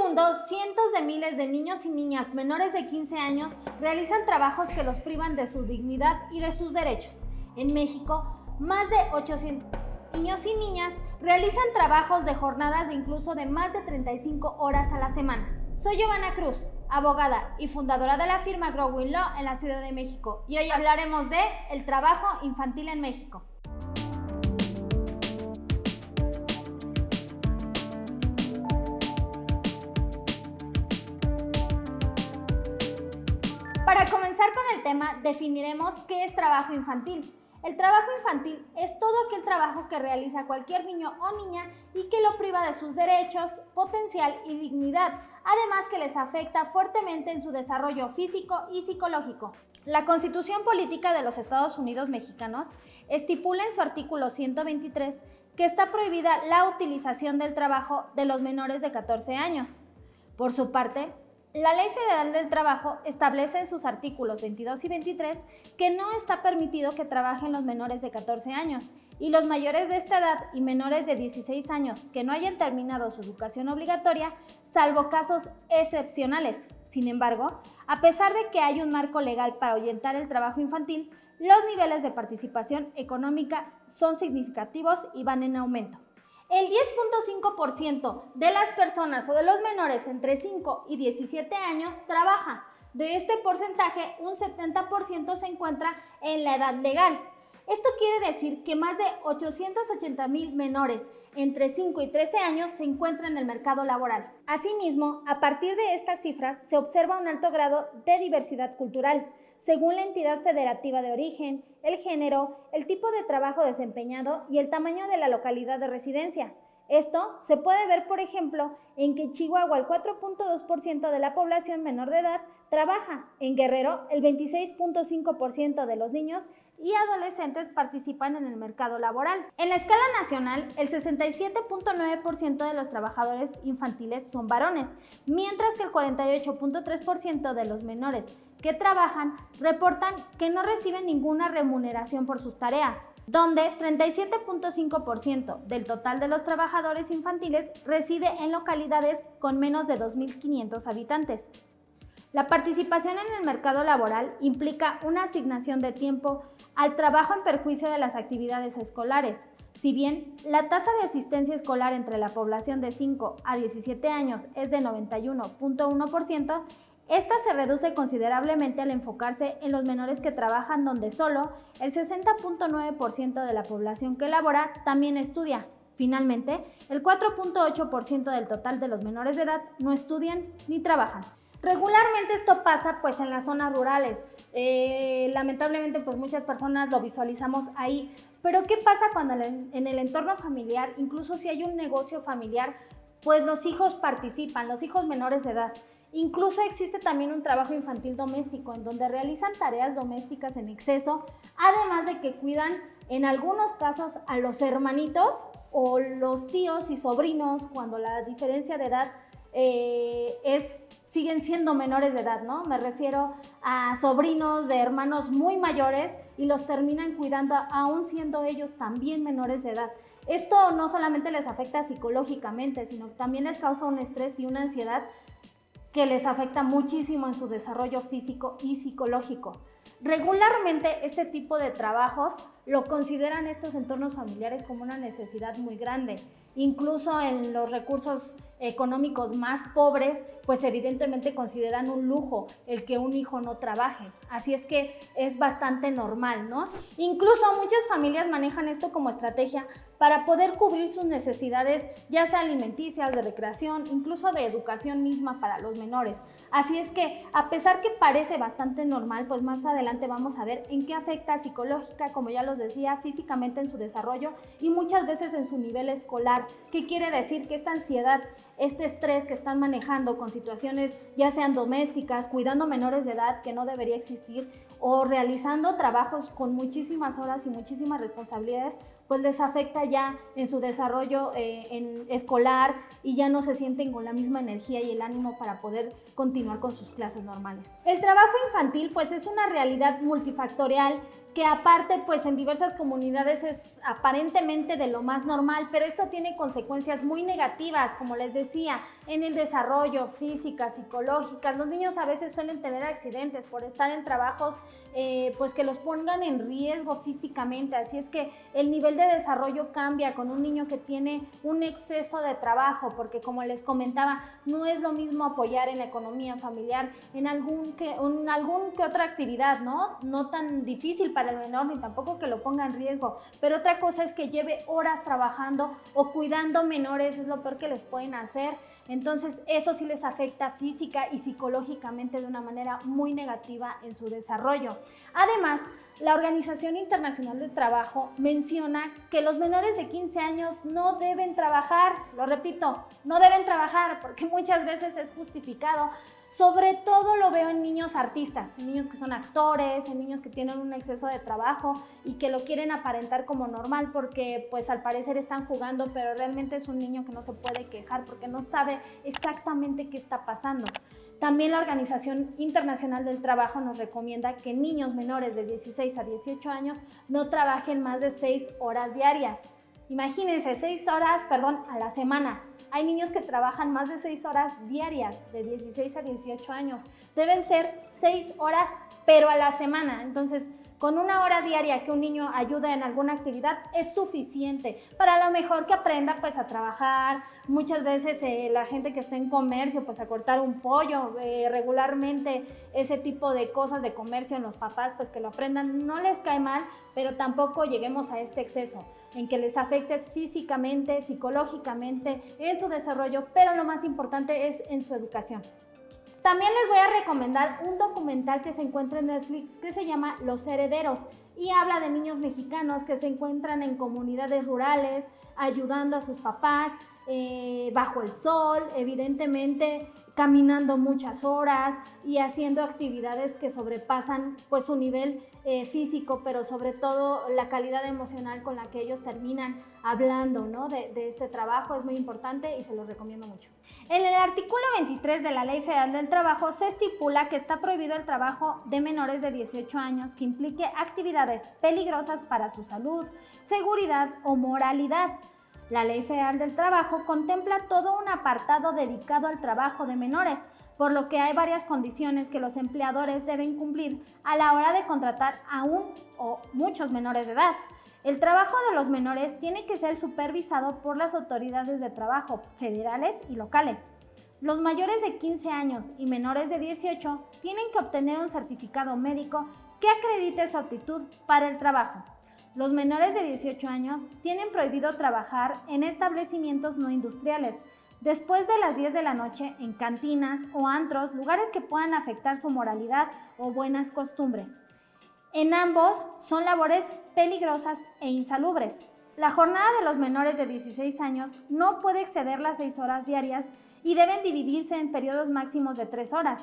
mundo, cientos de miles de niños y niñas menores de 15 años realizan trabajos que los privan de su dignidad y de sus derechos. En México, más de 800 niños y niñas realizan trabajos de jornadas de incluso de más de 35 horas a la semana. Soy Giovanna Cruz, abogada y fundadora de la firma Growing Law en la Ciudad de México, y hoy hablaremos de el trabajo infantil en México. Para comenzar con el tema, definiremos qué es trabajo infantil. El trabajo infantil es todo aquel trabajo que realiza cualquier niño o niña y que lo priva de sus derechos, potencial y dignidad, además que les afecta fuertemente en su desarrollo físico y psicológico. La Constitución Política de los Estados Unidos Mexicanos estipula en su artículo 123 que está prohibida la utilización del trabajo de los menores de 14 años. Por su parte, la Ley Federal del Trabajo establece en sus artículos 22 y 23 que no está permitido que trabajen los menores de 14 años y los mayores de esta edad y menores de 16 años que no hayan terminado su educación obligatoria, salvo casos excepcionales. Sin embargo, a pesar de que hay un marco legal para ahuyentar el trabajo infantil, los niveles de participación económica son significativos y van en aumento. El 10.5% de las personas o de los menores entre 5 y 17 años trabaja. De este porcentaje, un 70% se encuentra en la edad legal. Esto quiere decir que más de 880,000 menores entre 5 y 13 años se encuentran en el mercado laboral. Asimismo, a partir de estas cifras se observa un alto grado de diversidad cultural, según la entidad federativa de origen, el género, el tipo de trabajo desempeñado y el tamaño de la localidad de residencia. Esto se puede ver, por ejemplo, en que en Chihuahua el 4.2% de la población menor de edad trabaja. En Guerrero, el 26.5% de los niños y adolescentes participan en el mercado laboral. En la escala nacional, el 67.9% de los trabajadores infantiles son varones, mientras que el 48.3% de los menores que trabajan reportan que no reciben ninguna remuneración por sus tareas, donde 37.5% del total de los trabajadores infantiles reside en localidades con menos de 2.500 habitantes. La participación en el mercado laboral implica una asignación de tiempo al trabajo en perjuicio de las actividades escolares. Si bien la tasa de asistencia escolar entre la población de 5 a 17 años es de 91.1%, esta se reduce considerablemente al enfocarse en los menores que trabajan, donde solo el 60.9% de la población que labora también estudia. Finalmente, el 4.8% del total de los menores de edad no estudian ni trabajan. Regularmente esto pasa pues en las zonas rurales. Lamentablemente pues muchas personas lo visualizamos ahí. Pero ¿qué pasa cuando en el entorno familiar, incluso si hay un negocio familiar, pues los hijos participan, los hijos menores de edad? Incluso existe también un trabajo infantil doméstico en donde realizan tareas domésticas en exceso, además de que cuidan en algunos casos a los hermanitos o los tíos y sobrinos cuando la diferencia de edad siguen siendo menores de edad, ¿no? Me refiero a sobrinos de hermanos muy mayores y los terminan cuidando aún siendo ellos también menores de edad. Esto no solamente les afecta psicológicamente, sino que también les causa un estrés y una ansiedad que les afecta muchísimo en su desarrollo físico y psicológico. Regularmente este tipo de trabajos lo consideran estos entornos familiares como una necesidad muy grande. Incluso en los recursos económicos más pobres, pues evidentemente consideran un lujo el que un hijo no trabaje. Así es que es bastante normal, ¿no? Incluso muchas familias manejan esto como estrategia para poder cubrir sus necesidades, ya sea alimenticias, de recreación, incluso de educación misma para los menores. Así es que, a pesar que parece bastante normal, pues más adelante vamos a ver en qué afecta psicológica, como ya los decía, físicamente en su desarrollo y muchas veces en su nivel escolar. ¿Qué quiere decir? Que esta ansiedad, este estrés que están manejando con situaciones ya sean domésticas, cuidando menores de edad que no debería existir, o realizando trabajos con muchísimas horas y muchísimas responsabilidades, pues les afecta ya en su desarrollo escolar y ya no se sienten con la misma energía y el ánimo para poder continuar con sus clases normales. El trabajo infantil pues es una realidad multifactorial que aparte pues en diversas comunidades es aparentemente de lo más normal, pero esto tiene consecuencias muy negativas, como les decía, en el desarrollo, físicas, psicológicas. Los niños a veces suelen tener accidentes por estar en trabajos pues que los pongan en riesgo físicamente, así es que el nivel de desarrollo cambia con un niño que tiene un exceso de trabajo, porque como les comentaba, no es lo mismo apoyar en la economía familiar en algún que otra actividad, no tan difícil para el menor, ni tampoco que lo ponga en riesgo, pero otra cosa es que lleve horas trabajando o cuidando menores, es lo peor que les pueden hacer. Entonces eso sí les afecta física y psicológicamente de una manera muy negativa en su desarrollo. Además, la Organización Internacional del Trabajo menciona que los menores de 15 años no deben trabajar, lo repito, no deben trabajar porque muchas veces es justificado. Sobre todo lo veo en niños artistas, en niños que son actores, en niños que tienen un exceso de trabajo y que lo quieren aparentar como normal porque pues al parecer están jugando, pero realmente es un niño que no se puede quejar porque no sabe exactamente qué está pasando. También la Organización Internacional del Trabajo nos recomienda que niños menores de 16 a 18 años no trabajen más de 6 horas diarias. Imagínense, 6 horas, a la semana. Hay niños que trabajan más de 6 horas diarias, de 16 a 18 años. Deben ser 6 horas, pero a la semana. Entonces, con 1 hora diaria que un niño ayude en alguna actividad es suficiente para lo mejor que aprenda pues a trabajar. Muchas veces la gente que está en comercio pues a cortar un pollo, regularmente ese tipo de cosas de comercio en los papás pues que lo aprendan, no les cae mal, pero tampoco lleguemos a este exceso en que les afecte físicamente, psicológicamente, en su desarrollo, pero lo más importante es en su educación. También les voy a recomendar un documental que se encuentra en Netflix que se llama Los Herederos y habla de niños mexicanos que se encuentran en comunidades rurales ayudando a sus papás bajo el sol, evidentemente caminando muchas horas y haciendo actividades que sobrepasan pues su nivel físico, pero sobre todo la calidad emocional con la que ellos terminan hablando, ¿no? de este trabajo es muy importante y se los recomiendo mucho. En el artículo 23 de la Ley Federal del Trabajo se estipula que está prohibido el trabajo de menores de 18 años que implique actividades peligrosas para su salud, seguridad o moralidad. La Ley Federal del Trabajo contempla todo un apartado dedicado al trabajo de menores, por lo que hay varias condiciones que los empleadores deben cumplir a la hora de contratar a un o muchos menores de edad. El trabajo de los menores tiene que ser supervisado por las autoridades de trabajo federales y locales. Los mayores de 15 años y menores de 18 tienen que obtener un certificado médico que acredite su aptitud para el trabajo. Los menores de 18 años tienen prohibido trabajar en establecimientos no industriales, después de las 10 de la noche en cantinas o antros, lugares que puedan afectar su moralidad o buenas costumbres. En ambos son labores peligrosas e insalubres. La jornada de los menores de 16 años no puede exceder las 6 horas diarias y deben dividirse en periodos máximos de 3 horas.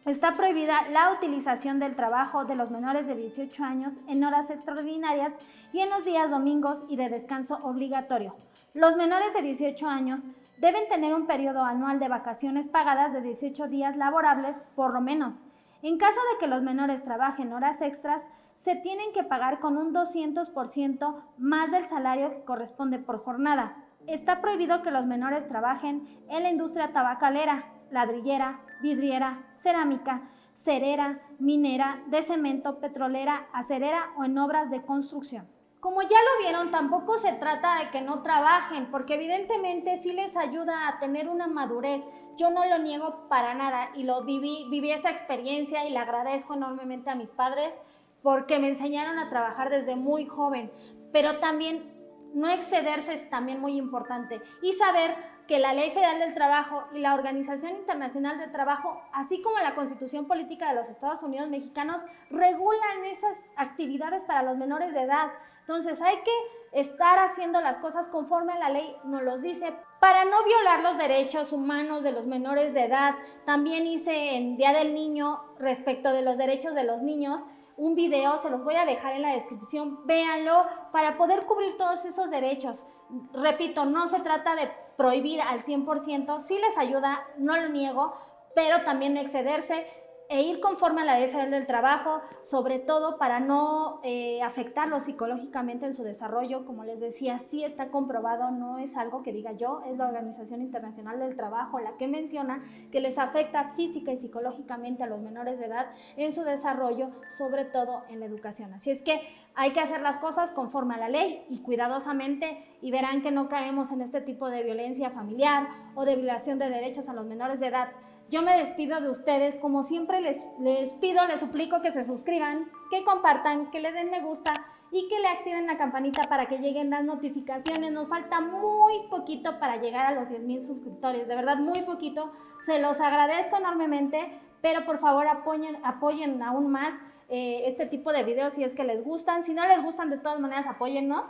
Está prohibida la utilización del trabajo de los menores de 18 años en horas extraordinarias y en los días domingos y de descanso obligatorio. Los menores de 18 años deben tener un periodo anual de vacaciones pagadas de 18 días laborables por lo menos. En caso de que los menores trabajen horas extras, se tienen que pagar con un 200% más del salario que corresponde por jornada. Está prohibido que los menores trabajen en la industria tabacalera, ladrillera, vidriera, cerámica, cerera, minera, de cemento, petrolera, acerera o en obras de construcción. Como ya lo vieron, tampoco se trata de que no trabajen, porque evidentemente sí les ayuda a tener una madurez. Yo no lo niego para nada y lo viví esa experiencia y le agradezco enormemente a mis padres porque me enseñaron a trabajar desde muy joven, pero también no excederse es también muy importante y saber que la Ley Federal del Trabajo y la Organización Internacional del Trabajo, así como la Constitución Política de los Estados Unidos Mexicanos, regulan esas actividades para los menores de edad. Entonces hay que estar haciendo las cosas conforme la ley nos los dice para no violar los derechos humanos de los menores de edad. También hice en Día del Niño respecto de los derechos de los niños un video, se los voy a dejar en la descripción, véanlo para poder cubrir todos esos derechos. Repito, no se trata de prohibir al 100%, sí les ayuda, no lo niego, pero también no excederse. e ir conforme a la Ley Federal del Trabajo, sobre todo para no afectarlo psicológicamente en su desarrollo. Como les decía, sí está comprobado, no es algo que diga yo, es la Organización Internacional del Trabajo la que menciona que les afecta física y psicológicamente a los menores de edad en su desarrollo, sobre todo en la educación. Así es que hay que hacer las cosas conforme a la ley y cuidadosamente, y verán que no caemos en este tipo de violencia familiar o de violación de derechos a los menores de edad. Yo me despido de ustedes, como siempre les pido, les suplico que se suscriban, que compartan, que le den me gusta y que le activen la campanita para que lleguen las notificaciones. Nos falta muy poquito para llegar a los 10,000 suscriptores, de verdad muy poquito, se los agradezco enormemente, pero por favor apoyen aún más este tipo de videos si es que les gustan. Si no les gustan, de todas maneras apóyennos.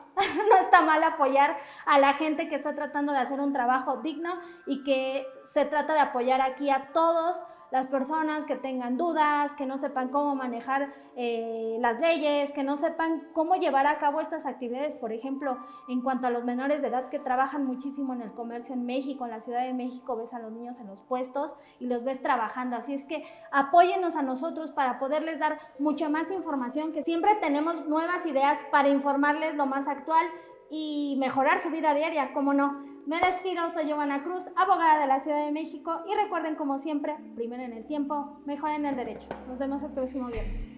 No está mal apoyar a la gente que está tratando de hacer un trabajo digno, y que se trata de apoyar aquí a todas las personas que tengan dudas, que no sepan cómo manejar las leyes, que no sepan cómo llevar a cabo estas actividades. Por ejemplo, en cuanto a los menores de edad que trabajan muchísimo en el comercio en México, en la Ciudad de México, ves a los niños en los puestos y los ves trabajando. Así es que apóyennos a nosotros para poderles dar mucha más información, que siempre tenemos nuevas ideas para informarles lo más actual y mejorar su vida diaria, ¿cómo no? Me despido, soy Giovanna Cruz, abogada de la Ciudad de México, y recuerden, como siempre, primero en el tiempo, mejor en el derecho. Nos vemos el próximo viernes.